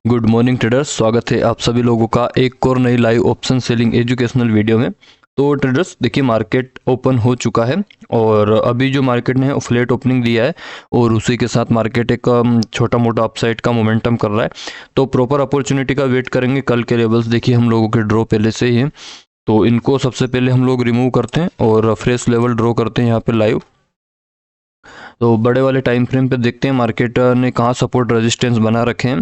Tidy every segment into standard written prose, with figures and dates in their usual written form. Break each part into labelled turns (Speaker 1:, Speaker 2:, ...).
Speaker 1: Good morning traders, स्वागत है आप सभी लोगों का एक और नई live option selling educational video में। तो ट्रेडर्स देखिए, मार्केट ओपन हो चुका है और अभी जो मार्केट ने फ्लैट ओपनिंग दिया है और उसी के साथ मार्केट एक छोटा मोटा अपसाइड का मोमेंटम कर रहा है। तो प्रॉपर अपॉर्चुनिटी का वेट करेंगे। कल के लेवल्स देखिए हम लोगों के ड्रॉ पहले से ही हैं, तो इनको सबसे पहले हम लोग रिमूव करते हैं और फ्रेश लेवल ड्रॉ करते हैं यहाँ पे लाइव। तो बड़े वाले टाइम फ्रेम पे देखते हैं मार्केट ने कहाँ सपोर्ट रेजिस्टेंस बना रखे हैं।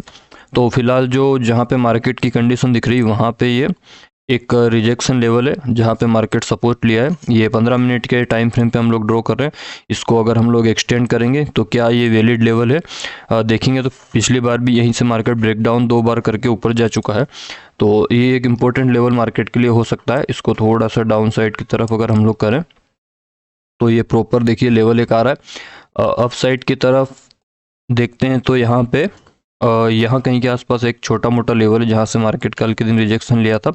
Speaker 1: तो फिलहाल जो जहाँ पे मार्केट की कंडीशन दिख रही है वहाँ पे ये एक रिजेक्शन लेवल है जहाँ पे मार्केट सपोर्ट लिया है। ये 15 मिनट के टाइम फ्रेम पे हम लोग ड्रॉ कर रहे हैं। इसको अगर हम लोग एक्सटेंड करेंगे तो क्या ये वैलिड लेवल है, देखेंगे तो पिछली बार भी यहीं से मार्केट ब्रेकडाउन 2 बार करके ऊपर जा चुका है। तो ये एक इम्पोर्टेंट लेवल मार्केट के लिए हो सकता है। इसको थोड़ा सा डाउन साइड की तरफ अगर हम लोग करें तो ये प्रॉपर देखिए लेवल एक आ रहा है। अप साइड की तरफ देखते हैं तो यहाँ पे यहाँ कहीं के आसपास एक छोटा मोटा लेवल है जहाँ से मार्केट कल के दिन रिजेक्शन लिया था।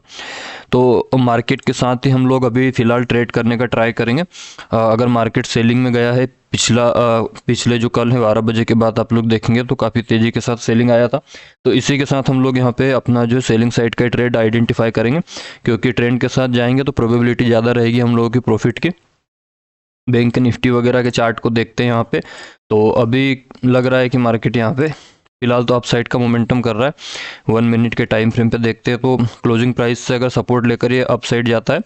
Speaker 1: तो मार्केट के साथ ही हम लोग अभी फ़िलहाल ट्रेड करने का ट्राई करेंगे। अगर मार्केट सेलिंग में गया है, पिछले जो कल है 12 बजे के बाद आप लोग देखेंगे तो काफ़ी तेज़ी के साथ सेलिंग आया था। तो इसी के साथ हम लोग यहाँ पे अपना जो सेलिंग साइड का ट्रेड आइडेंटिफाई करेंगे, क्योंकि ट्रेंड के साथ जाएंगे तो प्रोबेबिलिटी ज़्यादा रहेगी हम लोगों की प्रॉफिट की। बैंक निफ्टी वगैरह के चार्ट को देखते हैं यहाँ पे, तो अभी लग रहा है कि मार्केट यहाँ पे फिलहाल तो अप साइड का मोमेंटम कर रहा है। 1 मिनट के टाइम फ्रेम पे देखते हैं तो क्लोजिंग प्राइस से अगर सपोर्ट लेकर ये अप साइड जाता है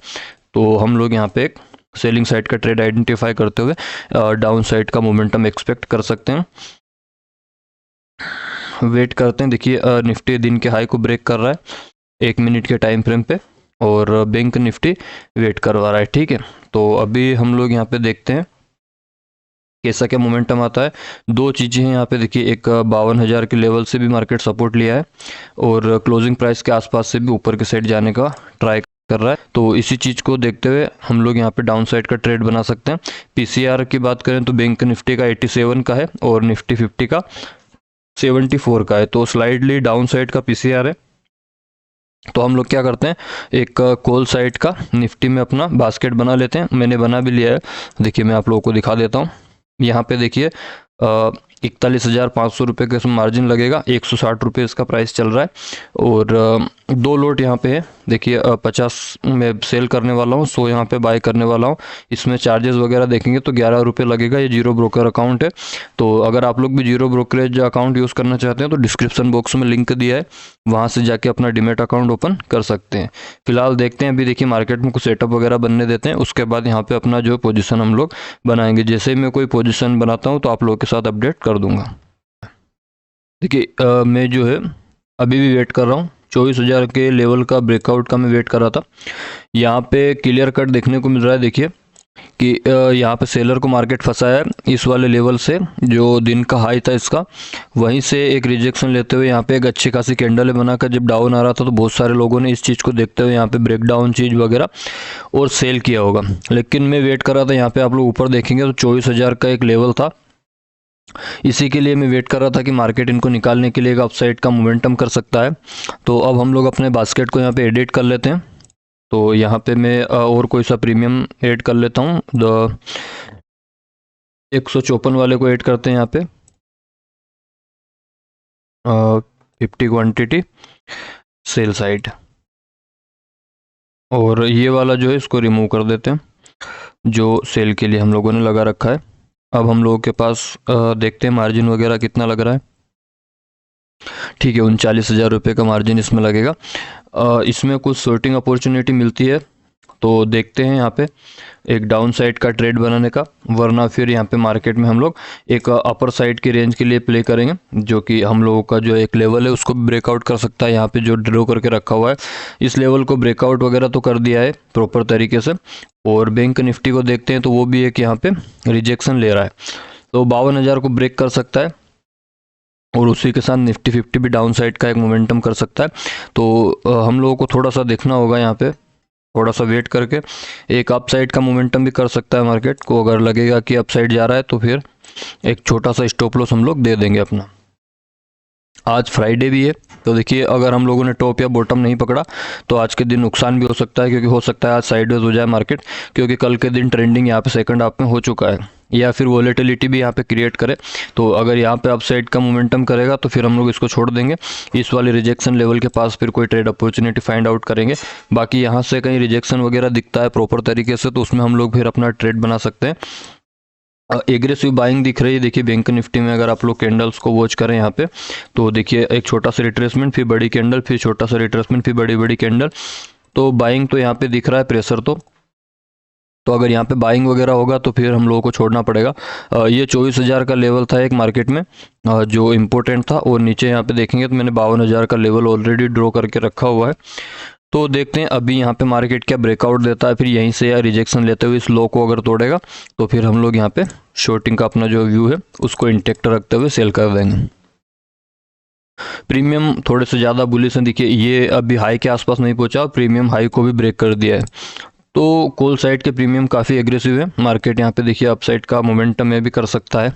Speaker 1: तो हम लोग यहाँ पे एक सेलिंग साइड का ट्रेड आइडेंटिफाई करते हुए डाउन साइड का मोमेंटम एक्सपेक्ट कर सकते हैं। वेट करते हैं। देखिए निफ्टी दिन के हाई को ब्रेक कर रहा है 1 मिनट के टाइम फ्रेम पे और बैंक निफ्टी वेट करवा रहा है। ठीक है, तो अभी हम लोग यहाँ पे देखते हैं कैसा क्या मोमेंटम आता है। दो चीज़ें हैं यहाँ पे देखिए, एक 52,000 के लेवल से भी मार्केट सपोर्ट लिया है और क्लोजिंग प्राइस के आसपास से भी ऊपर के साइड जाने का ट्राई कर रहा है। तो इसी चीज़ को देखते हुए हम लोग यहाँ पे डाउन साइड का ट्रेड बना सकते हैं। पीसीआर की बात करें तो बैंक निफ्टी का 87 का है और निफ्टी 50 का 74 का है, तो स्लाइडली डाउन साइड का पीसीआर है। तो हम लोग क्या करते हैं, एक कॉल साइड का निफ्टी में अपना बास्केट बना लेते हैं। मैंने बना भी लिया है, देखिए मैं आप लोगों को दिखा देता हूँ। यहाँ पे देखिए 41,500 रुपये का इसमें मार्जिन लगेगा। 160 रुपये इसका प्राइस चल रहा है और 2 लोट यहाँ पे है। देखिए 50 में सेल करने वाला हूँ, 100 यहाँ पे बाय करने वाला हूँ। इसमें चार्जेस वगैरह देखेंगे तो 11 रुपये लगेगा। ये जीरो ब्रोकर अकाउंट है। तो अगर आप लोग भी जीरो ब्रोकरेज अकाउंट यूज़ करना चाहते हैं तो डिस्क्रिप्शन बॉक्स में लिंक दिया है, वहाँ से जाके अपना डीमैट अकाउंट ओपन कर सकते हैं। फिलहाल देखते हैं, अभी देखिए मार्केट में कुछ सेटअप वगैरह बनने देते हैं, उसके बाद यहाँ पे अपना जो पोजीशन हम लोग बनाएंगे। जैसे ही मैं कोई पोजीशन बनाता हूँ तो आप लोगों के साथ अपडेट कर दूंगा। देखिए मैं जो है अभी भी वेट कर रहा हूँ। 24,000 के लेवल का ब्रेकआउट का मैं वेट कर रहा था। यहाँ पे क्लियर कट देखने को मिल रहा है। देखिए कि यहाँ पे सेलर को मार्केट फंसाया है इस वाले लेवल से, जो दिन का हाई था इसका, वहीं से एक रिजेक्शन लेते हुए यहाँ पे एक अच्छी खासी कैंडल बनाकर जब डाउन आ रहा था तो बहुत सारे लोगों ने इस चीज़ को देखते हुए यहाँ पे ब्रेकडाउन चीज़ वगैरह और सेल किया होगा। लेकिन मैं वेट कर रहा था, यहाँ पे आप लोग ऊपर देखेंगे तो 24,000 का एक लेवल था। इसी के लिए मैं वेट कर रहा था कि मार्केट इनको निकालने के लिए एक अपसाइड का मोमेंटम कर सकता है। तो अब हम लोग अपने बास्केट को यहाँ पे एडिट कर लेते हैं। तो यहाँ पे मैं और कोई सा प्रीमियम ऐड कर लेता हूँ। 154 वाले को ऐड करते हैं यहाँ पे 50 क्वांटिटी सेल साइड, और ये वाला जो है इसको रिमूव कर देते हैं जो सेल के लिए हम लोगों ने लगा रखा है। अब हम लोगों के पास देखते हैं मार्जिन वगैरह कितना लग रहा है। ठीक है, 39,000 रुपये का मार्जिन इसमें लगेगा। इसमें कुछ शॉर्टिंग अपॉर्चुनिटी मिलती है तो देखते हैं यहाँ पे एक डाउन साइड का ट्रेड बनाने का, वरना फिर यहाँ पे मार्केट में हम लोग एक अपर साइड की रेंज के लिए प्ले करेंगे, जो कि हम लोगों का जो एक लेवल है उसको ब्रेकआउट कर सकता है। यहाँ पे जो ड्रॉ करके रखा हुआ है इस लेवल को ब्रेकआउट वगैरह तो कर दिया है प्रॉपर तरीके से। और बैंक निफ्टी को देखते हैं तो वो भी एक यहाँ पे रिजेक्शन ले रहा है, तो 52,000 को ब्रेक कर सकता है और उसी के साथ निफ्टी 50 भी डाउन साइड का एक मोमेंटम कर सकता है। तो हम लोगों को थोड़ा सा देखना होगा, यहाँ पे थोड़ा सा वेट करके एक अप साइड का मोमेंटम भी कर सकता है मार्केट को। अगर लगेगा कि अप साइड जा रहा है तो फिर एक छोटा सा स्टॉप लॉस हम लोग दे देंगे अपना। आज फ्राइडे भी है तो देखिए अगर हम लोगों ने टॉप या बॉटम नहीं पकड़ा तो आज के दिन नुकसान भी हो सकता है, क्योंकि हो सकता है आज साइडवेज हो जाए मार्केट, क्योंकि कल के दिन ट्रेंडिंग यहाँ पे सेकंड हाफ में हो चुका है। या फिर वॉलेटिलिटी भी यहाँ पे क्रिएट करे। तो अगर यहाँ पे अपसाइड का मोमेंटम करेगा तो फिर हम लोग इसको छोड़ देंगे, इस वाले रिजेक्शन लेवल के पास फिर कोई ट्रेड अपॉर्चुनिटी फाइंड आउट करेंगे। बाकी यहाँ से कहीं रिजेक्शन वगैरह दिखता है प्रॉपर तरीके से तो उसमें हम लोग फिर अपना ट्रेड बना सकते हैं। एग्रेसिव बाइंग दिख रही है, देखिए बैंक निफ्टी में अगर आप लोग कैंडल्स को वॉच करें यहाँ पे तो देखिए एक छोटा सा रिट्रेसमेंट, फिर बड़ी कैंडल, फिर छोटा सा रिट्रेसमेंट, फिर बड़ी बड़ी कैंडल। तो बाइंग तो यहाँ पे दिख रहा है प्रेशर तो अगर यहाँ पे बाइंग वगैरह होगा तो फिर हम लोगों को छोड़ना पड़ेगा। ये 24,000 का लेवल था एक मार्केट में जो इम्पोर्टेंट था, और नीचे यहाँ पे देखेंगे तो मैंने 52,000 का लेवल ऑलरेडी ड्रॉ करके रखा हुआ है। तो देखते हैं अभी यहाँ पे मार्केट क्या ब्रेकआउट देता है, फिर यहीं से या रिजेक्शन लेते हुए इस लो को अगर तोड़ेगा तो फिर हम लोग यहाँ पे शॉर्टिंग का अपना जो व्यू है उसको इंटेक्ट रखते हुए सेल कर देंगे। प्रीमियम थोड़े से ज़्यादा बुलिश है, देखिए ये अभी हाई के आसपास नहीं पहुंचा, प्रीमियम हाई को भी ब्रेक कर दिया है। तो कॉल साइड के प्रीमियम काफ़ी एग्रेसिव है, मार्केट यहाँ पे देखिए अपसाइड का मोमेंटम में भी कर सकता है।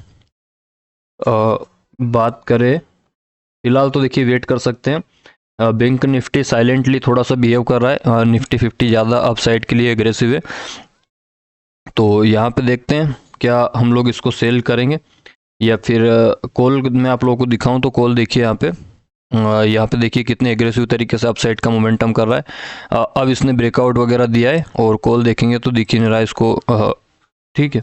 Speaker 1: बात करें फिलहाल तो देखिए वेट कर सकते हैं। बैंक निफ्टी साइलेंटली थोड़ा सा बिहेव कर रहा है, निफ्टी 50 ज़्यादा अपसाइड के लिए एग्रेसिव है। तो यहाँ पे देखते हैं क्या हम लोग इसको सेल करेंगे या फिर कॉल में आप लोगों को दिखाऊं तो कॉल देखिए यहाँ पे देखिए कितने एग्रेसिव तरीके से अपसाइड का मोमेंटम कर रहा है। अब इसने ब्रेकआउट वगैरह दिया है और कॉल देखेंगे तो दिख ही नहीं रहा है इसको, ठीक है।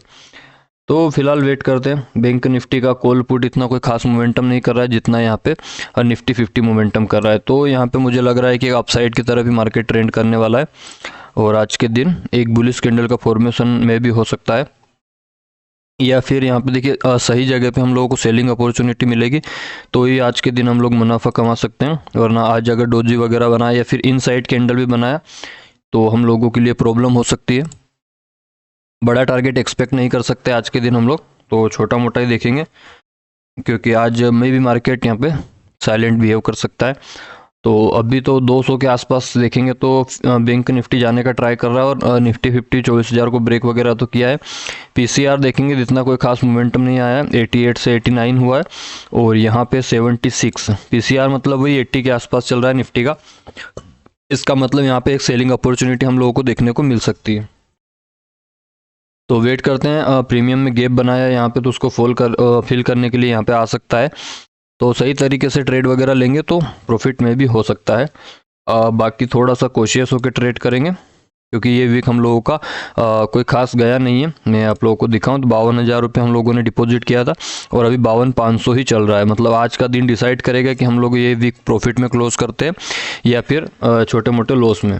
Speaker 1: तो फिलहाल वेट करते हैं। बैंक निफ्टी का कॉल पुट इतना कोई खास मोमेंटम नहीं कर रहा है जितना यहाँ पे निफ्टी 50 मोमेंटम कर रहा है। तो यहाँ पे मुझे लग रहा है कि अपसाइड की तरफ ही मार्केट ट्रेंड करने वाला है और आज के दिन एक बुलिश कैंडल का फॉर्मेशन में भी हो सकता है, या फिर यहाँ पे देखिए सही जगह पे हम लोगों को सेलिंग अपॉर्चुनिटी मिलेगी तो ये आज के दिन हम लोग मुनाफा कमा सकते हैं। वरना आज अगर डोजी वगैरह बनाया या फिर इनसाइड कैंडल भी बनाया तो हम लोगों के लिए प्रॉब्लम हो सकती है। बड़ा टारगेट एक्सपेक्ट नहीं कर सकते आज के दिन हम लोग, तो छोटा मोटा ही देखेंगे क्योंकि आज में भी मार्केट यहाँ पे साइलेंट बिहेव कर सकता है। तो अभी तो 200 के आसपास देखेंगे तो बैंक निफ्टी जाने का ट्राई कर रहा है और निफ्टी 50 24,000 को ब्रेक वगैरह तो किया है। पीसीआर देखेंगे जितना कोई खास मोमेंटम नहीं आया, 88 से 89 हुआ है और यहाँ पे 76 पीसीआर मतलब वही 80 के आसपास चल रहा है निफ्टी का। इसका मतलब यहाँ पे एक सेलिंग अपॉर्चुनिटी हम लोगों को देखने को मिल सकती है। तो वेट करते हैं, प्रीमियम में गैप बनाया यहाँ पे तो उसको फिल करने के लिए यहाँ पे आ सकता है। तो सही तरीके से ट्रेड वगैरह लेंगे तो प्रॉफिट में भी हो सकता है। बाकी थोड़ा सा कोशियस होकर ट्रेड करेंगे क्योंकि ये वीक हम लोगों का कोई खास गया नहीं है। मैं आप लोगों को दिखाऊं तो 52,000 रुपये हम लोगों ने डिपॉजिट किया था और अभी 52,500 ही चल रहा है। मतलब आज का दिन डिसाइड करेगा कि हम लोग ये वीक प्रॉफिट में क्लोज करते हैं या फिर छोटे मोटे लॉस में।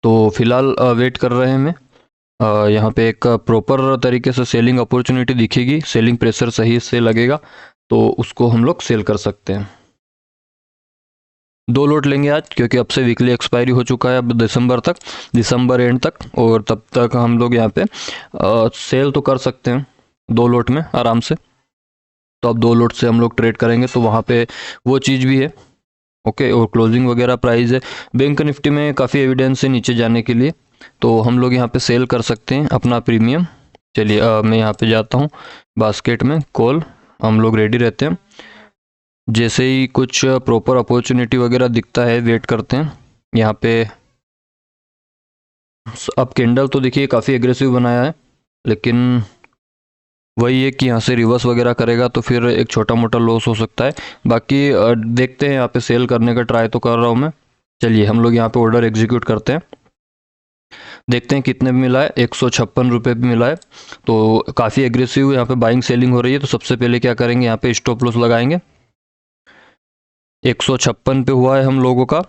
Speaker 1: तो फिलहाल वेट कर रहे हैं। मैं यहाँ पे एक प्रॉपर तरीके से सेलिंग अपॉर्चुनिटी दिखेगी, सेलिंग प्रेशर सही से लगेगा तो उसको हम लोग सेल कर सकते हैं। 2 लॉट लेंगे आज क्योंकि अब से वीकली एक्सपायरी हो चुका है अब दिसंबर एंड तक, और तब तक हम लोग यहाँ पे सेल तो कर सकते हैं 2 लॉट में आराम से। तो अब 2 लॉट से हम लोग ट्रेड करेंगे तो वहाँ पे वो चीज़ भी है, ओके। और क्लोजिंग वगैरह प्राइस है, बैंक निफ्टी में काफ़ी एविडेंस है नीचे जाने के लिए, तो हम लोग यहाँ पे सेल कर सकते हैं अपना प्रीमियम। चलिए मैं यहाँ पे जाता हूँ बास्केट में, कॉल हम लोग रेडी रहते हैं। जैसे ही कुछ प्रॉपर अपॉर्चुनिटी वगैरह दिखता है वेट करते हैं यहाँ पे। अब कैंडल तो देखिए काफ़ी एग्रेसिव बनाया है, लेकिन वही है कि यहाँ से रिवर्स वगैरह करेगा तो फिर एक छोटा मोटा लॉस हो सकता है। बाकी देखते हैं, यहाँ पे सेल करने का ट्राई तो कर रहा हूँ मैं। चलिए हम लोग यहाँ पे ऑर्डर एग्जीक्यूट करते हैं, देखते हैं कितने भी मिला है। 156 रुपये भी मिला है, तो काफ़ी एग्रेसिव यहाँ पे बाइंग सेलिंग हो रही है। तो सबसे पहले क्या करेंगे, यहाँ पे स्टॉप लॉस लगाएंगे। 156 पे हुआ है हम लोगों का,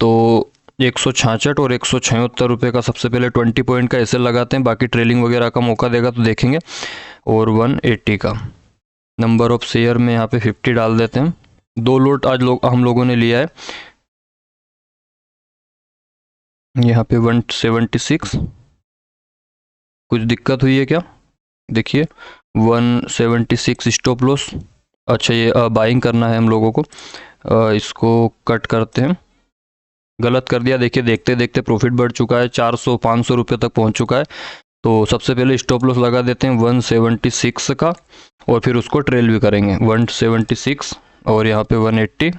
Speaker 1: तो 166 और 176 रुपये का सबसे पहले 20 पॉइंट का ऐसे लगाते हैं। बाकी ट्रेलिंग वगैरह का मौका देगा तो देखेंगे। और 180 का नंबर ऑफ शेयर में यहाँ पे 50 डाल देते हैं। 2 लॉट आज हम लोगों ने लिया है। यहाँ पे 176, कुछ दिक्कत हुई है क्या? देखिए 176 स्टॉप लॉस। अच्छा ये बाइंग करना है हम लोगों को, इसको कट करते हैं। गलत कर दिया, देखिए देखते देखते प्रॉफिट बढ़ चुका है, 400-500 रुपये तक पहुंच चुका है। तो सबसे पहले स्टॉप लॉस लगा देते हैं 176 का, और फिर उसको ट्रेल भी करेंगे 176 और यहाँ पे 180।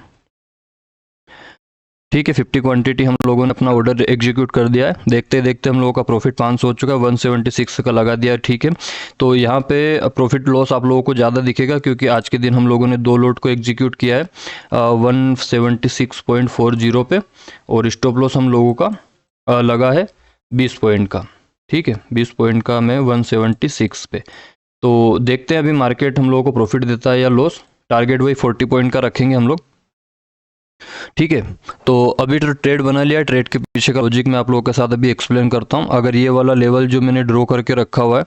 Speaker 1: ठीक है, 50 क्वांटिटी हम लोगों ने अपना ऑर्डर एग्जीक्यूट कर दिया है। देखते देखते हम लोगों का प्रॉफिट 500 हो चुका है, 176 का लगा दिया है। ठीक है, तो यहाँ पे प्रॉफिट लॉस आप लोगों को ज़्यादा दिखेगा क्योंकि आज के दिन हम लोगों ने 2 लोट को एग्जीक्यूट किया है 176.40 पे, और स्टॉप लॉस हम लोगों का लगा है 20 पॉइंट का। ठीक है, 20 पॉइंट का मैं 176 पे। तो देखते हैं अभी मार्केट हम लोगों को प्रॉफिट देता है या लॉस। टारगेट वही 40 पॉइंट का रखेंगे हम लोग। ठीक है, तो अभी तो ट्रेड बना लिया। ट्रेड के पीछे का लॉजिक मैं आप लोगों के साथ अभी एक्सप्लेन करता हूँ। अगर ये वाला लेवल जो मैंने ड्रॉ करके रखा हुआ है,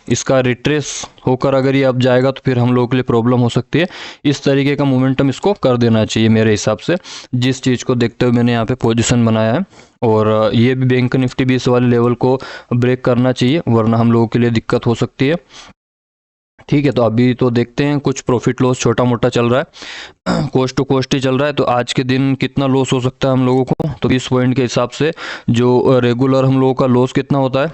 Speaker 1: इसका रिट्रेस होकर अगर ये अब जाएगा तो फिर हम लोगों के लिए प्रॉब्लम हो सकती है। इस तरीके का मोमेंटम इसको कर देना चाहिए मेरे हिसाब से, जिस चीज़ को देखते हुए मैंने यहाँ पे पोजिशन बनाया है। और ये भी बैंक निफ्टी भी इस वाले लेवल को ब्रेक करना चाहिए, वरना हम लोगों के लिए दिक्कत हो सकती है। ठीक है, तो अभी तो देखते हैं, कुछ प्रॉफिट लॉस छोटा मोटा चल रहा है, कोस्ट टू कोस्ट ही चल रहा है। तो आज के दिन कितना लॉस हो सकता है हम लोगों को, तो 20 पॉइंट के हिसाब से जो रेगुलर हम लोगों का लॉस कितना होता है,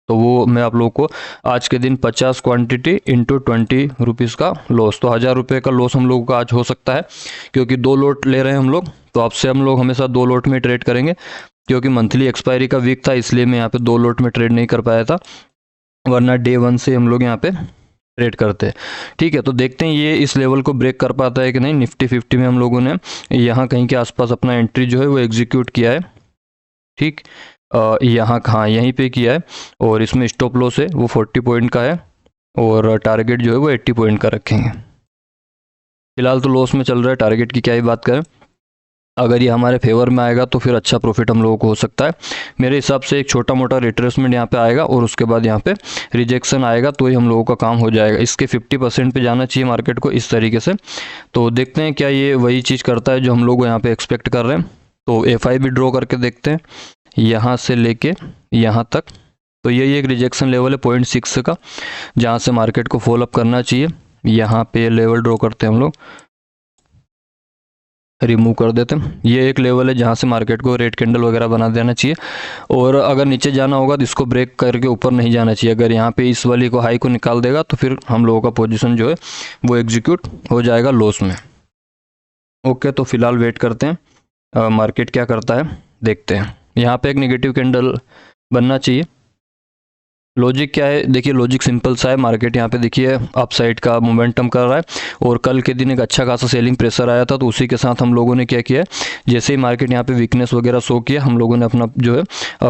Speaker 1: तो वो मैं आप लोगों को आज के दिन 50 क्वांटिटी इंटू 20 रुपीज़ का लॉस, तो 1000 रुपये का लॉस हम लोगों का आज हो सकता है। क्योंकि 2 लोट ले रहे हैं हम लोग, तो आपसे हम लोग हमेशा 2 लोट में ट्रेड करेंगे। क्योंकि मंथली एक्सपायरी का वीक था, इसलिए मैं यहाँ पे 2 लोट में ट्रेड नहीं कर पाया था, वरना डे 1 से हम लोग यहाँ पे ट्रेड करते हैं। ठीक है, तो देखते हैं ये इस लेवल को ब्रेक कर पाता है कि नहीं। निफ्टी 50 में हम लोगों ने यहाँ कहीं के आसपास अपना एंट्री जो है वो एग्जीक्यूट किया है। ठीक, यहाँ हाँ यहीं पे किया है, और इसमें स्टॉप लॉस है वो 40 पॉइंट का है, और टारगेट जो है वो 80 पॉइंट का रखेंगे। फिलहाल तो लॉस में चल रहा है, टारगेट की क्या ही बात करें। अगर ये हमारे फेवर में आएगा तो फिर अच्छा प्रॉफिट हम लोगों को हो सकता है। मेरे हिसाब से एक छोटा मोटा रिट्रेसमेंट यहाँ पे आएगा, और उसके बाद यहाँ पे रिजेक्शन आएगा, तो ही हम लोगों का काम हो जाएगा। इसके 50% पे जाना चाहिए मार्केट को इस तरीके से। तो देखते हैं क्या ये वही चीज़ करता है जो हम लोग यहाँ पे एक्सपेक्ट कर रहे हैं। तो FI भी ड्रॉ करके देखते हैं, यहाँ से लेके यहाँ तक। तो यही एक रिजेक्शन लेवल है 0.6 का, जहाँ से मार्केट को फॉलो अप करना चाहिए। यहाँ पे लेवल ड्रॉ करते हैं हम लोग, रिमूव कर देते हैं। ये एक लेवल है जहाँ से मार्केट को रेड कैंडल वगैरह बना देना चाहिए, और अगर नीचे जाना होगा तो इसको ब्रेक करके ऊपर नहीं जाना चाहिए। अगर यहाँ पे इस वाली को हाई को निकाल देगा तो फिर हम लोगों का पोजीशन जो है वो एग्जीक्यूट हो जाएगा लॉस में। ओके, तो फिलहाल वेट करते हैं मार्केट क्या करता है, देखते हैं। यहाँ पे एक नेगेटिव कैंडल बनना चाहिए। लॉजिक क्या है, देखिए लॉजिक सिंपल सा है। मार्केट यहाँ पे देखिए अप साइड का मोमेंटम कर रहा है, और कल के दिन एक अच्छा खासा सेलिंग प्रेशर आया था, तो उसी के साथ हम लोगों ने क्या किया है, जैसे ही मार्केट यहाँ पे वीकनेस वगैरह शो किया, हम लोगों ने अपना जो है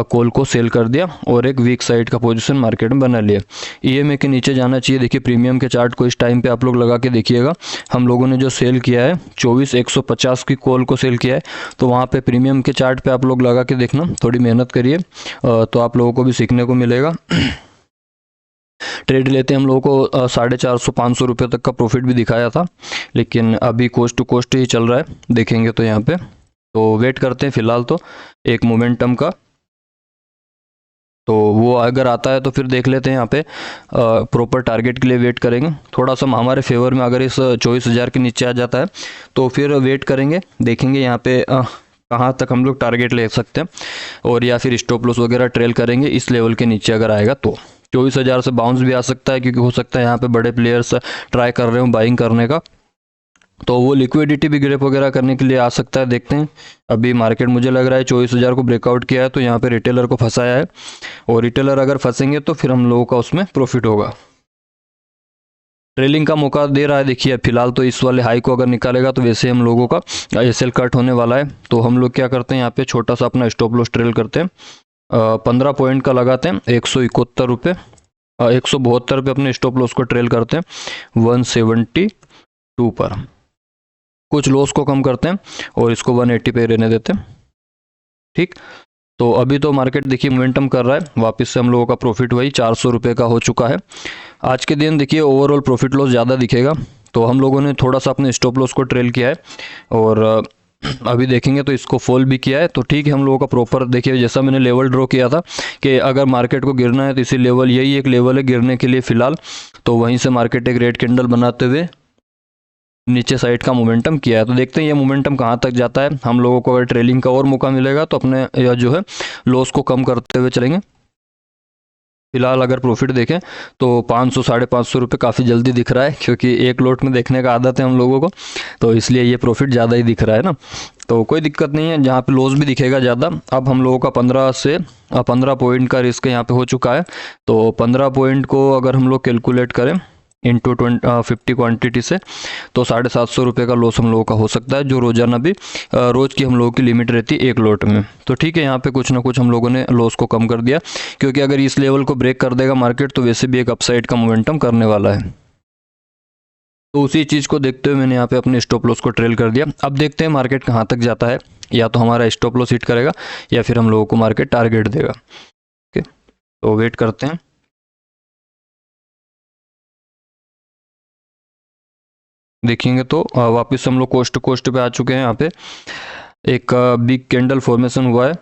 Speaker 1: कॉल को सेल कर दिया, और एक वीक साइड का पोजीशन मार्केट में बना लिया। EMA के नीचे जाना चाहिए। देखिए प्रीमियम के चार्ट को इस टाइम पे आप लोग लगा के देखिएगा, हम लोगों ने जो सेल किया है 24,150 की कॉल को सेल किया है, तो वहाँ पे प्रीमियम के चार्ट पे आप लोग लगा के देखना, थोड़ी मेहनत करिए तो आप लोगों को भी सीखने को मिलेगा। ट्रेड लेते हम लोगों को 450-500 रुपये तक का प्रॉफिट भी दिखाया था, लेकिन अभी कोस्ट टू कोस्ट ही चल रहा है, देखेंगे तो यहाँ पे। तो वेट करते हैं फिलहाल तो एक मोमेंटम का, तो वो अगर आता है तो फिर देख लेते हैं। यहाँ पे प्रॉपर टारगेट के लिए वेट करेंगे। थोड़ा सा हमारे फेवर में अगर इस 24,000 के नीचे आ जाता है तो फिर वेट करेंगे, देखेंगे यहाँ पे कहाँ तक हम लोग टारगेट ले सकते हैं, और या फिर स्टॉप लॉस वगैरह ट्रेल करेंगे इस लेवल के नीचे अगर आएगा तो। 24,000 से बाउंस भी आ सकता है, क्योंकि हो सकता है यहाँ पे बड़े प्लेयर्स ट्राई कर रहे हो बाइंग करने का, तो वो लिक्विडिटी भी ग्रैब वगैरह करने के लिए आ सकता है। देखते हैं, अभी मार्केट मुझे लग रहा है 24,000 को ब्रेकआउट किया है, तो यहाँ पे रिटेलर को फंसाया है, और रिटेलर अगर फंसेंगे तो फिर हम लोगों का उसमें प्रॉफिट होगा। ट्रेलिंग का मौका दे रहा है। देखिए फिलहाल तो इस वाले हाई को अगर निकालेगा तो वैसे हम लोगों का SL कट होने वाला है, तो हम लोग क्या करते हैं, यहाँ पे छोटा सा अपना स्टॉप लॉस ट्रेल करते हैं। 15 पॉइंट का लगाते हैं, 171 रुपये 172 पे अपने स्टॉप लॉस को ट्रेल करते हैं 172 पर। कुछ लॉस को कम करते हैं और इसको 180 पे रहने देते हैं। ठीक, तो अभी तो मार्केट देखिए मोमेंटम कर रहा है, वापस से हम लोगों का प्रॉफिट वही 400 रुपये का हो चुका है। आज के दिन देखिए ओवरऑल प्रॉफिट लॉस ज़्यादा दिखेगा, तो हम लोगों ने थोड़ा सा अपने स्टॉप लॉस को ट्रेल किया है, और अभी देखेंगे तो इसको फॉल भी किया है। तो ठीक है, हम लोगों का प्रॉपर देखिए जैसा मैंने लेवल ड्रॉ किया था कि अगर मार्केट को गिरना है तो इसी लेवल, यही एक लेवल है गिरने के लिए फ़िलहाल, तो वहीं से मार्केट एक रेड कैंडल बनाते हुए नीचे साइड का मोमेंटम किया है। तो देखते हैं ये मोमेंटम कहाँ तक जाता है। हम लोगों को अगर ट्रेलिंग का और मौका मिलेगा तो अपने या जो है लॉस को कम करते हुए चलेंगे। फिलहाल अगर प्रॉफिट देखें तो 500 550 रुपये काफ़ी जल्दी दिख रहा है, क्योंकि एक लोट में देखने का आदत है हम लोगों को, तो इसलिए ये प्रॉफिट ज़्यादा ही दिख रहा है ना। तो कोई दिक्कत नहीं है, जहाँ पे लॉस भी दिखेगा ज़्यादा। अब हम लोगों का 15 पॉइंट का रिस्क यहाँ पे हो चुका है। तो 15 पॉइंट को अगर हम लोग कैलकुलेट करें इंटू 50 क्वांटिटी से, तो 750 रुपये का लॉस हम लोगों का हो सकता है, जो रोज़ाना भी रोज़ की हम लोगों की लिमिट रहती है एक लॉट में। तो ठीक है, यहाँ पे कुछ ना कुछ हम लोगों ने लॉस को कम कर दिया, क्योंकि अगर इस लेवल को ब्रेक कर देगा मार्केट तो वैसे भी एक अपसाइड का मोमेंटम करने वाला है। तो उसी चीज़ को देखते हुए मैंने यहाँ पे अपने स्टॉप लॉस को ट्रेल कर दिया। अब देखते हैं मार्केट कहाँ तक जाता है, या तो हमारा स्टॉप लॉस हिट करेगा या फिर हम लोगों को मार्केट टारगेट देगा। ओके, तो वेट करते हैं। देखेंगे तो वापस हम लोग कोस्ट टू कोस्ट पे आ चुके हैं। यहाँ पे एक बिग कैंडल फॉर्मेशन हुआ है।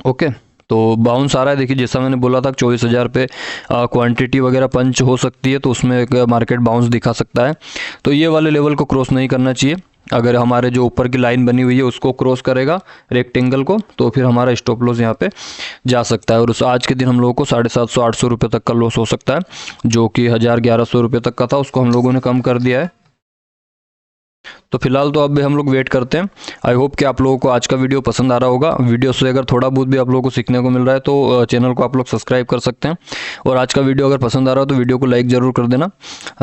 Speaker 1: ओके, तो बाउंस आ रहा है। देखिए, जैसा मैंने बोला था 24,000 पे क्वांटिटी वगैरह पंच हो सकती है, तो उसमें एक मार्केट बाउंस दिखा सकता है। तो ये वाले लेवल को क्रॉस नहीं करना चाहिए। अगर हमारे जो ऊपर की लाइन बनी हुई है उसको क्रॉस करेगा रेक्टेंगल को, तो फिर हमारा स्टॉप लॉस यहाँ पे जा सकता है। और उस आज के दिन हम लोगों को 750-800 रुपये तक का लॉस हो सकता है, जो कि 1,000-1,100 रुपये तक का था, उसको हम लोगों ने कम कर दिया है। तो फिलहाल तो अब हम लोग वेट करते हैं। आई होप कि आप लोगों को आज का वीडियो पसंद आ रहा होगा। वीडियो से अगर थोड़ा बहुत भी आप लोगों को सीखने को मिल रहा है तो चैनल को आप लोग सब्सक्राइब कर सकते हैं। और आज का वीडियो अगर पसंद आ रहा हो तो वीडियो को लाइक ज़रूर कर देना,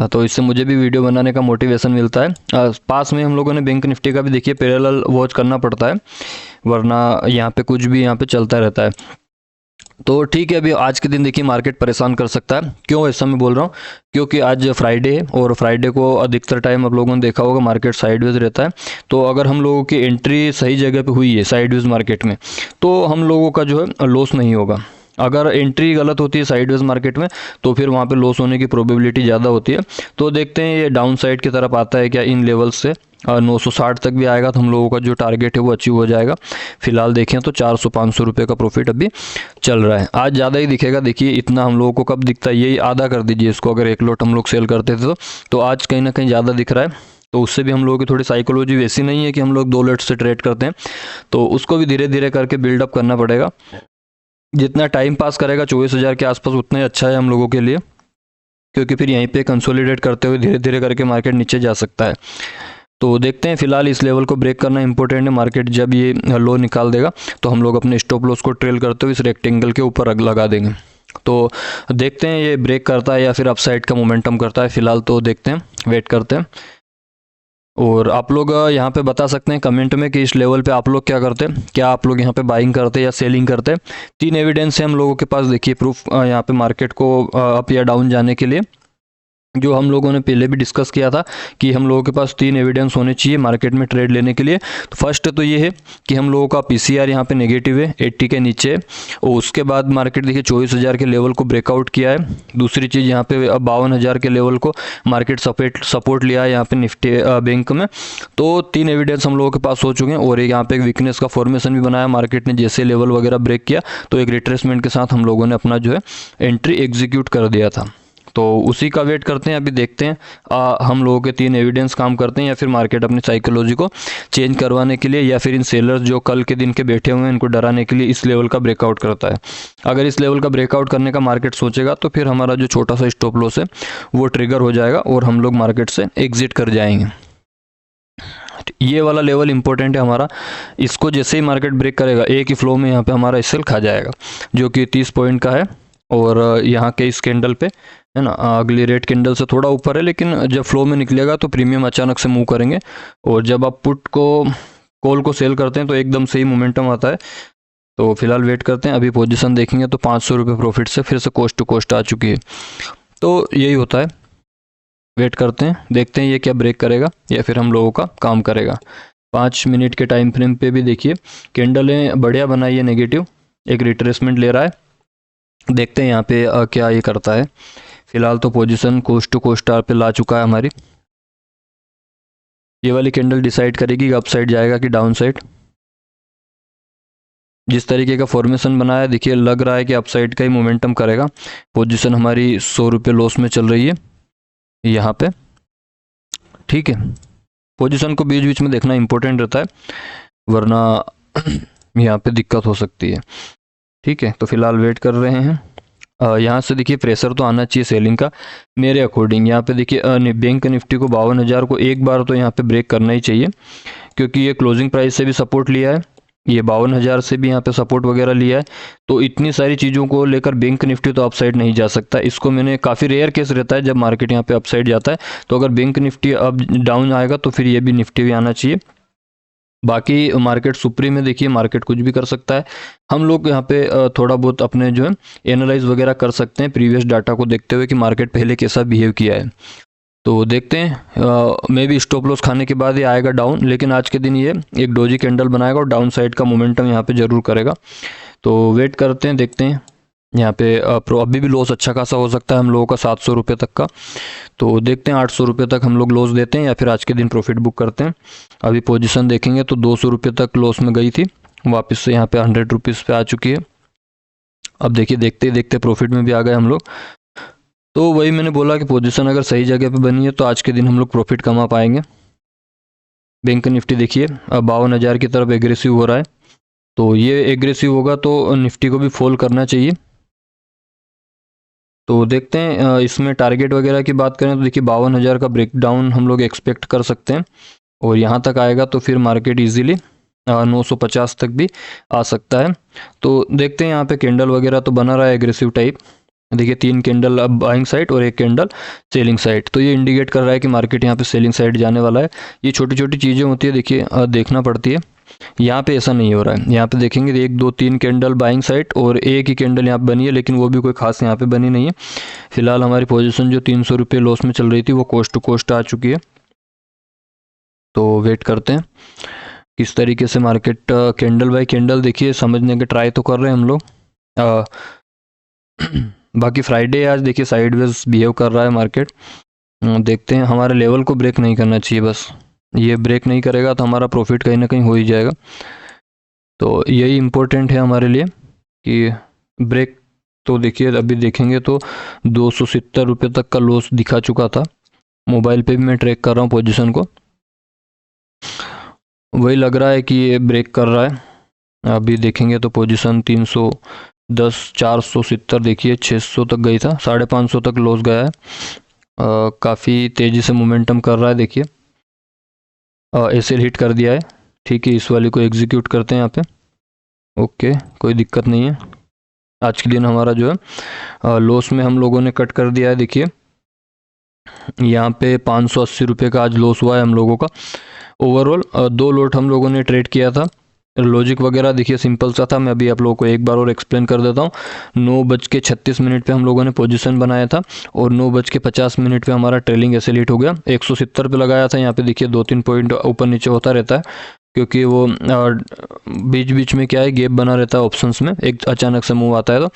Speaker 1: तो इससे मुझे भी वीडियो बनाने का मोटिवेशन मिलता है। पास में हम लोगों ने बैंक निफ्टी का भी देखिए पैरेलल वॉच करना पड़ता है, वरना यहाँ पे कुछ भी यहाँ पे चलता रहता है। तो ठीक है, अभी आज के दिन देखिए मार्केट परेशान कर सकता है। क्यों ऐसा मैं बोल रहा हूँ, क्योंकि आज फ्राइडे है और फ्राइडे को अधिकतर टाइम आप लोगों ने देखा होगा मार्केट साइडवेज रहता है। तो अगर हम लोगों की एंट्री सही जगह पे हुई है साइडवेज मार्केट में, तो हम लोगों का जो है लॉस नहीं होगा। अगर एंट्री गलत होती है साइडवेज मार्केट में तो फिर वहाँ पे लॉस होने की प्रोबेबिलिटी ज़्यादा होती है। तो देखते हैं ये डाउन साइड की तरफ आता है क्या इन लेवल्स से। 960 तक भी आएगा तो हम लोगों का जो टारगेट है वो अचीव हो जाएगा। फिलहाल देखें तो 400-500 रुपये का प्रॉफिट अभी चल रहा है। आज ज़्यादा ही दिखेगा। देखिए इतना हम लोगों को कब दिखता है, यही आधा कर दीजिए इसको, अगर एक लोट हम लोग सेल करते थे तो आज कहीं ना कहीं ज़्यादा दिख रहा है। तो उससे भी हम लोगों की थोड़ी साइकोलॉजी वैसी नहीं है कि हम लोग 2 लोट से ट्रेड करते हैं, तो उसको भी धीरे धीरे करके बिल्डअप करना पड़ेगा। जितना टाइम पास करेगा 24,000 के आसपास उतना ही अच्छा है हम लोगों के लिए, क्योंकि फिर यहीं पे कंसोलिडेट करते हुए धीरे धीरे करके मार्केट नीचे जा सकता है। तो देखते हैं, फिलहाल इस लेवल को ब्रेक करना इंपॉर्टेंट है। मार्केट जब ये लो निकाल देगा तो हम लोग अपने स्टॉप लॉस को ट्रेल करते हुए इस रेक्टेंगल के ऊपर लगा देंगे। तो देखते हैं ये ब्रेक करता है या फिर अपसाइड का मोमेंटम करता है। फिलहाल तो देखते हैं, वेट करते हैं। और आप लोग यहाँ पे बता सकते हैं कमेंट में कि इस लेवल पे आप लोग क्या करते हैं, क्या आप लोग यहाँ पे बाइंग करते हैं या सेलिंग करते हैं। 3 एविडेंस है हम लोगों के पास, देखिए प्रूफ यहाँ पे मार्केट को अप या डाउन जाने के लिए, जो हम लोगों ने पहले भी डिस्कस किया था कि हम लोगों के पास 3 एविडेंस होने चाहिए मार्केट में ट्रेड लेने के लिए। तो फर्स्ट तो ये है कि हम लोगों का पीसीआर यहाँ पे नेगेटिव है, 80 के नीचे है, और उसके बाद मार्केट देखिए 24,000 के लेवल को ब्रेकआउट किया है। दूसरी चीज़ यहाँ पे 52,000 के लेवल को मार्केट सपोर्ट लिया है यहाँ पे निफ्टी बैंक में। तो 3 एविडेंस हम लोगों के पास हो चुके हैं। और यहाँ पे एक वीकनेस का फॉर्मेशन भी बनाया मार्केट ने, जैसे लेवल वगैरह ब्रेक किया तो एक रिट्रेसमेंट के साथ हम लोगों ने अपना जो है एंट्री एग्जीक्यूट कर दिया था। तो उसी का वेट करते हैं। अभी देखते हैं हम लोगों के 3 एविडेंस काम करते हैं या फिर मार्केट अपनी साइकोलॉजी को चेंज करवाने के लिए, या फिर इन सेलर्स जो कल के दिन के बैठे हुए हैं इनको डराने के लिए इस लेवल का ब्रेकआउट करता है। अगर इस लेवल का ब्रेकआउट करने का मार्केट सोचेगा तो फिर हमारा जो छोटा सा स्टॉप लॉस है वो ट्रिगर हो जाएगा और हम लोग मार्केट से एग्जिट कर जाएंगे। ये वाला लेवल इंपॉर्टेंट है हमारा। इसको जैसे ही मार्केट ब्रेक करेगा एक ही फ्लो में यहाँ पे हमारा सेल खा जाएगा, जो कि 30 पॉइंट का है। और यहाँ के इस कैंडल पे है ना, अगली रेड कैंडल से थोड़ा ऊपर है, लेकिन जब फ्लो में निकलेगा तो प्रीमियम अचानक से मूव करेंगे। और जब आप पुट को कॉल को सेल करते हैं तो एकदम सही मोमेंटम आता है। तो फिलहाल वेट करते हैं। अभी पोजीशन देखेंगे तो 500 रुपये प्रॉफिट से फिर से कोस्ट टू कोस्ट आ चुकी है। तो यही होता है, वेट करते हैं, देखते हैं ये क्या ब्रेक करेगा या फिर हम लोगों का काम करेगा। 5 मिनट के टाइम फ्रेम पे भी देखिए कैंडलें बढ़िया बनाई है, नेगेटिव एक रिट्रेसमेंट ले रहा है। देखते हैं यहाँ पे क्या ये करता है। फिलहाल तो पोजीशन कोस्ट टू कोस्ट पे ला चुका है हमारी। ये वाली कैंडल डिसाइड करेगी कि अप साइड जाएगा कि डाउन साइड। जिस तरीके का फॉर्मेशन बनाया देखिए लग रहा है कि अप साइड का ही मोमेंटम करेगा। पोजीशन हमारी 100 रुपये लॉस में चल रही है यहाँ पे, ठीक है। पोजीशन को बीच बीच में देखना इंपॉर्टेंट रहता है, वरना यहाँ पे दिक्कत हो सकती है, ठीक है। तो फिलहाल वेट कर रहे हैं। यहाँ से देखिए प्रेशर तो आना चाहिए सेलिंग का मेरे अकॉर्डिंग। यहाँ पे देखिए बैंक निफ्टी को 52,000 को एक बार तो यहाँ पे ब्रेक करना ही चाहिए, क्योंकि ये क्लोजिंग प्राइस से भी सपोर्ट लिया है, ये 52,000 से भी यहाँ पे सपोर्ट वगैरह लिया है। तो इतनी सारी चीज़ों को लेकर बैंक निफ्टी तो अपसाइड नहीं जा सकता। इसको मैंने काफ़ी रेयर केस रहता है जब मार्केट यहाँ पे अपसाइड जाता है, तो अगर बैंक निफ्टी अब डाउन आएगा तो फिर ये भी निफ्टी भी आना चाहिए। बाकी मार्केट सुप्रीम में देखिए मार्केट कुछ भी कर सकता है। हम लोग यहाँ पे थोड़ा बहुत अपने जो है एनालाइज वगैरह कर सकते हैं प्रीवियस डाटा को देखते हुए कि मार्केट पहले कैसा बिहेव किया है। तो देखते हैं, मे भी स्टॉप लॉस खाने के बाद ये आएगा डाउन, लेकिन आज के दिन ये एक डोजी कैंडल बनाएगा और डाउन साइड का मोमेंटम यहाँ पे जरूर करेगा। तो वेट करते हैं, देखते हैं। यहाँ पे अभी भी लॉस अच्छा खासा हो सकता है हम लोगों का 700 रुपये तक का। तो देखते हैं 800 रुपये तक हम लोग लॉस देते हैं या फिर आज के दिन प्रॉफिट बुक करते हैं। अभी पोजीशन देखेंगे तो 200 रुपये तक लॉस में गई थी, वापस से यहाँ पे 100 रुपीज़ पे आ चुकी है। अब देखिए देखते देखते प्रॉफिट में भी आ गए हम लोग। तो वही मैंने बोला कि पोजीशन अगर सही जगह पे बनी है तो आज के दिन हम लोग प्रॉफिट कमा पाएंगे। बैंक निफ्टी देखिए अब 52,000 की तरफ एग्रेसिव हो रहा है, तो ये एग्रेसिव होगा तो निफ्टी को भी फॉल करना चाहिए। तो देखते हैं, इसमें टारगेट वगैरह की बात करें तो देखिए 52,000 का ब्रेकडाउन हम लोग एक्सपेक्ट कर सकते हैं, और यहाँ तक आएगा तो फिर मार्केट इजीली 950 तक भी आ सकता है। तो देखते हैं, यहाँ पे कैंडल वगैरह तो बना रहा है एग्रेसिव टाइप। देखिए 3 कैंडल अब बाइंग साइड और 1 कैंडल सेलिंग साइड, तो ये इंडिकेट कर रहा है कि मार्केट यहाँ पे सेलिंग साइड जाने वाला है। ये छोटी छोटी चीज़ें होती है, देखिए देखना पड़ती है। यहाँ पे ऐसा नहीं हो रहा है। यहाँ पे देखेंगे 1 2 3 कैंडल बाइंग साइड और एक ही कैंडल यहाँ पे बनी है, लेकिन वो भी कोई खास यहाँ पे बनी नहीं है। फिलहाल हमारी पोजीशन जो 300 रुपये लॉस में चल रही थी वो कोस्ट टू कोस्ट आ चुकी है। तो वेट करते हैं किस तरीके से मार्केट कैंडल बाय कैंडल देखिए समझने के ट्राई तो कर रहे हैं हम लोग। बाकी फ्राइडे आज देखिए साइडवेज बिहेव कर रहा है मार्केट। देखते हैं, हमारे लेवल को ब्रेक नहीं करना चाहिए, बस ये ब्रेक नहीं करेगा तो हमारा प्रॉफिट कहीं ना कहीं हो ही जाएगा। तो यही इम्पोर्टेंट है हमारे लिए कि ब्रेक। तो देखिए अभी देखेंगे तो 270 रुपये तक का लॉस दिखा चुका था। मोबाइल पे भी मैं ट्रैक कर रहा हूँ पोजीशन को, वही लग रहा है कि ये ब्रेक कर रहा है। अभी देखेंगे तो पोजीशन 310 470 देखिए 600 तक गई था, 550 तक लॉस गया है। काफ़ी तेज़ी से मोमेंटम कर रहा है। देखिए एसएल हिट कर दिया है, ठीक है। इस वाले को एग्जीक्यूट करते हैं यहाँ पे, ओके कोई दिक्कत नहीं है। आज के दिन हमारा जो है लॉस में हम लोगों ने कट कर दिया है। देखिए यहाँ पे 580 रुपये का आज लॉस हुआ है हम लोगों का। ओवरऑल 2 लॉट हम लोगों ने ट्रेड किया था। लॉजिक वगैरह देखिए सिंपल सा था, मैं अभी आप लोगों को एक बार और एक्सप्लेन कर देता हूँ। 9:36 पे हम लोगों ने पोजीशन बनाया था और 9:50 पे हमारा ट्रेलिंग एसएल हिट हो गया। 170 पे लगाया था। यहाँ पे देखिए 2-3 पॉइंट ऊपर नीचे होता रहता है, क्योंकि वो बीच बीच में क्या है गैप बना रहता है ऑप्शंस में, एक अचानक से मूव आता है।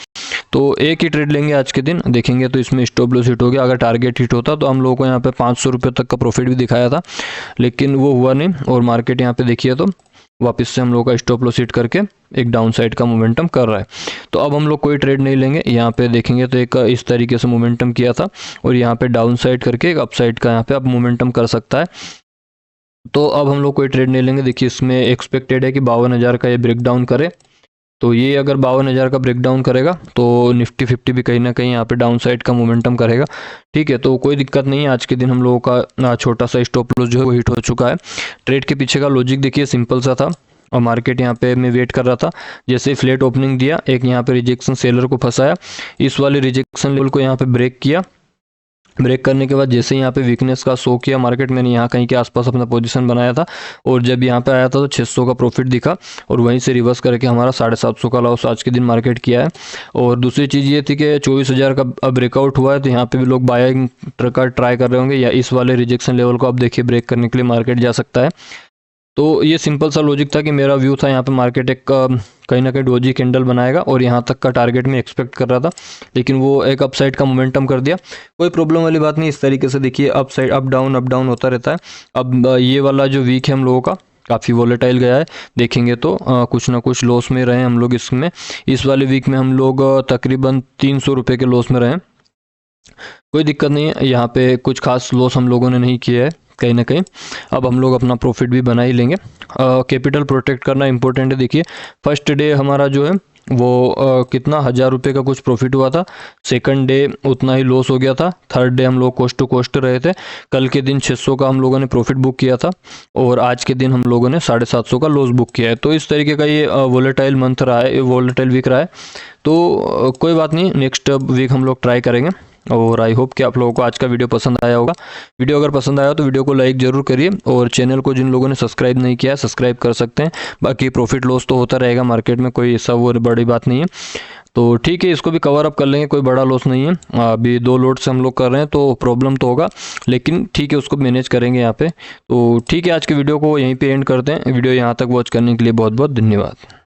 Speaker 1: तो एक ही ट्रेड लेंगे आज के दिन, देखेंगे तो इसमें स्टॉप लॉस हिट हो गया। अगर टारगेट हिट होता तो हम लोगों को यहाँ पे 500 रुपये तक का प्रॉफिट भी दिखाया था, लेकिन वो हुआ नहीं। और मार्केट यहाँ पे देखिए तो वापस से हम लोग का स्टॉप लॉस हिट करके एक डाउन साइड का मोमेंटम कर रहा है। तो अब हम लोग कोई ट्रेड नहीं लेंगे। यहाँ पे देखेंगे तो एक इस तरीके से मोमेंटम किया था और यहाँ पे डाउन साइड करके एक अप साइड का यहाँ पे अब मोमेंटम कर सकता है। तो अब हम लोग कोई ट्रेड नहीं लेंगे। देखिए इसमें एक्सपेक्टेड है कि 52,000 का ये ब्रेकडाउन करे, तो ये अगर 52,000 का ब्रेकडाउन करेगा तो निफ्टी 50 भी कहीं ना कहीं यहाँ पे डाउन साइड का मोमेंटम करेगा, ठीक है। तो कोई दिक्कत नहीं है। आज के दिन हम लोगों का छोटा सा स्टॉप लॉस जो है वो हिट हो चुका है। ट्रेड के पीछे का लॉजिक देखिए सिंपल सा था, और मार्केट यहाँ पे मैं वेट कर रहा था। जैसे ही फ्लैट ओपनिंग दिया, एक यहाँ पे रिजेक्शन सेलर को फंसाया, इस वाले रिजेक्शन लेवल को यहाँ पे ब्रेक किया। ब्रेक करने के बाद जैसे यहाँ पे वीकनेस का शो किया मार्केट, मैंने यहाँ कहीं के आसपास अपना पोजीशन बनाया था, और जब यहाँ पे आया था तो 600 का प्रॉफिट दिखा, और वहीं से रिवर्स करके हमारा 750 का लॉस आज के दिन मार्केट किया है। और दूसरी चीज़ ये थी कि 24,000 का ब्रेकआउट हुआ है, तो यहाँ पे भी लोग बाइंग का ट्राई कर रहे होंगे, या इस वाले रिजेक्शन लेवल को अब देखिए ब्रेक करने के लिए मार्केट जा सकता है। तो ये सिंपल सा लॉजिक था कि मेरा व्यू था यहाँ पे मार्केट एक कहीं ना कहीं डोजी कैंडल बनाएगा, और यहाँ तक का टारगेट में एक्सपेक्ट कर रहा था, लेकिन वो एक अपसाइड का मोमेंटम कर दिया। कोई प्रॉब्लम वाली बात नहीं। इस तरीके से देखिए अपसाइड अप डाउन होता रहता है। अब ये वाला जो वीक है हम लोगों का काफ़ी वॉलेटाइल गया है, देखेंगे तो कुछ ना कुछ लॉस में रहे हम लोग इसमें। इस वाले वीक में हम लोग तकरीबन 300 रुपये के लॉस में रहे। कोई दिक्कत नहीं है, यहाँ पे कुछ खास लॉस हम लोगों ने नहीं किया है कहीं ना कहीं। अब हम लोग अपना प्रॉफिट भी बना ही लेंगे। कैपिटल प्रोटेक्ट करना इंपॉर्टेंट है। देखिए फर्स्ट डे हमारा जो है वो कितना 1000 रुपये का कुछ प्रॉफिट हुआ था। सेकंड डे उतना ही लॉस हो गया था। थर्ड डे हम लोग कोस्ट टू कोस्ट रहे थे। कल के दिन 600 का हम लोगों ने प्रॉफिट बुक किया था और आज के दिन हम लोगों ने 750 का लॉस बुक किया है। तो इस तरीके का ये वोलेटाइल मंथ रहा है, वोलेटाइल वीक रहा है। तो कोई बात नहीं, नेक्स्ट वीक हम लोग ट्राई करेंगे। और आई होप कि आप लोगों को आज का वीडियो पसंद आया होगा। वीडियो अगर पसंद आया तो वीडियो को लाइक जरूर करिए और चैनल को जिन लोगों ने सब्सक्राइब नहीं किया है सब्सक्राइब कर सकते हैं। बाकी प्रॉफिट लॉस तो होता रहेगा मार्केट में, कोई ऐसा वो बड़ी बात नहीं है। तो ठीक है, इसको भी कवर अप कर लेंगे, कोई बड़ा लॉस नहीं है। अभी 2 लोड से हम लोग कर रहे हैं तो प्रॉब्लम तो होगा, लेकिन ठीक है उसको मैनेज करेंगे यहाँ पे। तो ठीक है, आज के वीडियो को यहीं पे एंड करते हैं। वीडियो यहाँ तक वॉच करने के लिए बहुत बहुत धन्यवाद।